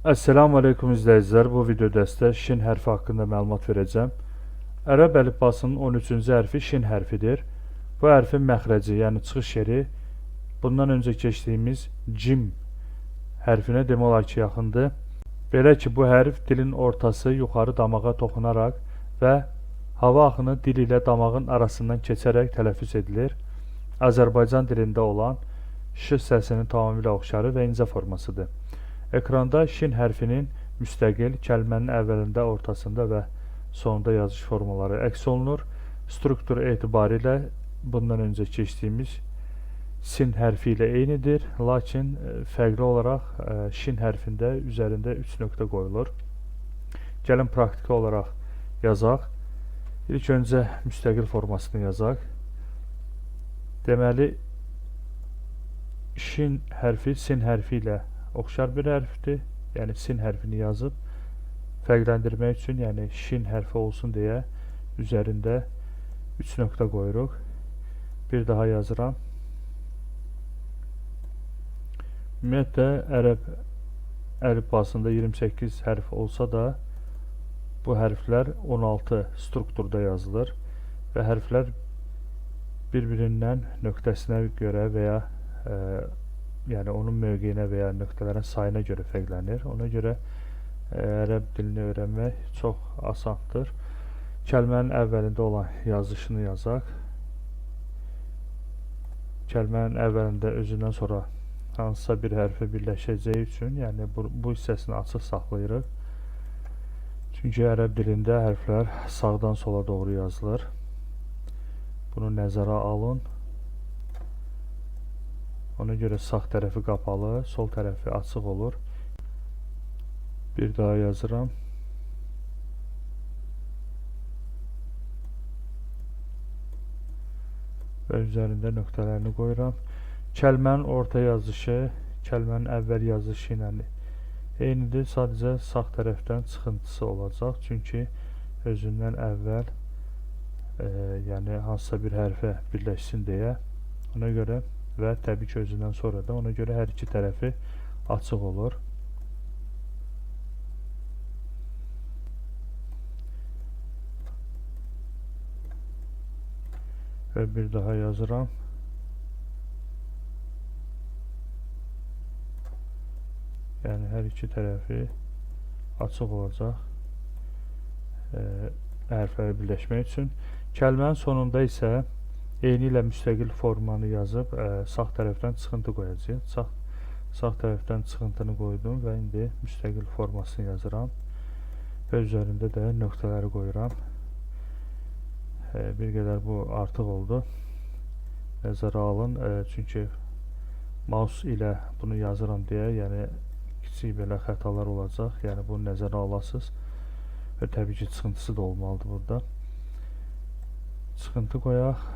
Esselamu Aleyküm izləyicilər. Bu videoda sizə şin hərfi haqqında məlumat verəcəm. Ərəb əlifbasının 13-cü hərfi şin hərfidir. Bu hərfin məxrəci, yəni çıxış yeri bundan öncə keçdiyimiz cim hərfinə demək olar ki, yaxındır. Belə ki, bu hərf dilin ortası yuxarı damağa toxunaraq və hava axını dil ilə damağın arasından keçərək tələffüz edilir. Azərbaycan dilində olan ş səsinin tamamilə oxşarı və incə formasıdır. Ekranda şin hərfinin müstəqil kəlmənin əvvəlində, ortasında və sonunda yazış formaları əks olunur. Struktur etibarilə bundan öncə keçdiyimiz sin hərfi ilə eynidir, lakin fərqli olaraq şin hərfində üzərində 3 nöqtə qoyulur. Gəlin praktiki olaraq yazaq. İlk öncə müstəqil formasını yazaq. Deməli, şin hərfi sin hərfi ilə oxşar bir hərfdir. Yəni sin hərfini yazıb fərqləndirmək üçün, yəni şin hərfi olsun deyə üzərində 3 nöqtə qoyuruq. Bir daha yazıram. Ümumiyyətlə ərəb əlifbasında 28 hərf olsa da bu hərflər 16 strukturda yazılır və hərflər bir-birindən nöqtəsinə görə və ya yəni onun mövqeyinə və ya nöqtələrin sayına görə fərqlənir. Ona görə ərəb dilini öyrənmək çox asandır. Kəlmənin əvvəlində olan yazışını yazaq. Kəlmənin əvvəlində özündən sonra hansısa bir hərfə birləşəcəyi üçün, yəni bu hissəsini açıq saxlayırıq. Çünki ərəb dilində hərflər sağdan sola doğru yazılır. Bunu nəzərə alın. Ona görə sağ tərəfi qapalı, sol tərəfi açıq olur. Bir daha yazıram. Və üzərində nöqtələrini qoyuram. Kəlmənin orta yazışı, kəlmənin əvvəl yazışı ilə eynidir. Sadəcə sağ tərəfdən çıxıntısı olacaq. Çünki özündən əvvəl yəni hansısa bir hərfə birləşsin deyə. Ona görə və təbii ki, özündən sonra da, ona görə hər iki tərəfi açıq olur. Və bir daha yazıram. Yəni hər iki tərəfi açıq olacaq hərfləri birləşmək üçün. Kəlmənin sonunda isə eyni ilə müstəqil formanı yazıb sağ tərəfdən çıxıntı qoyacağıq. Sağ tərəfdən çıxıntını qoydum və indi müstəqil formasını yazıram və üzərində də nöqtələri qoyuram. Bir qədər bu artıq oldu. Nəzərə alın, çünki mouse ilə bunu yazıram deyə, yəni kiçik belə xətalar olacaq. Yəni bunu nəzərə alasınız və təbii ki, çıxıntısı da olmalıdır burada. Çıxıntı qoyaq.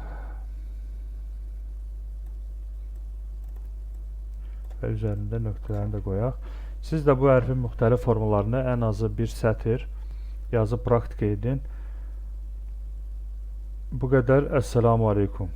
Və üzərində nöqtələrini də qoyaq. Siz də bu hərfin müxtəlif formalarını ən azı bir sətr yazıb praktika edin. Bu qədər. Esselamu Aleyküm.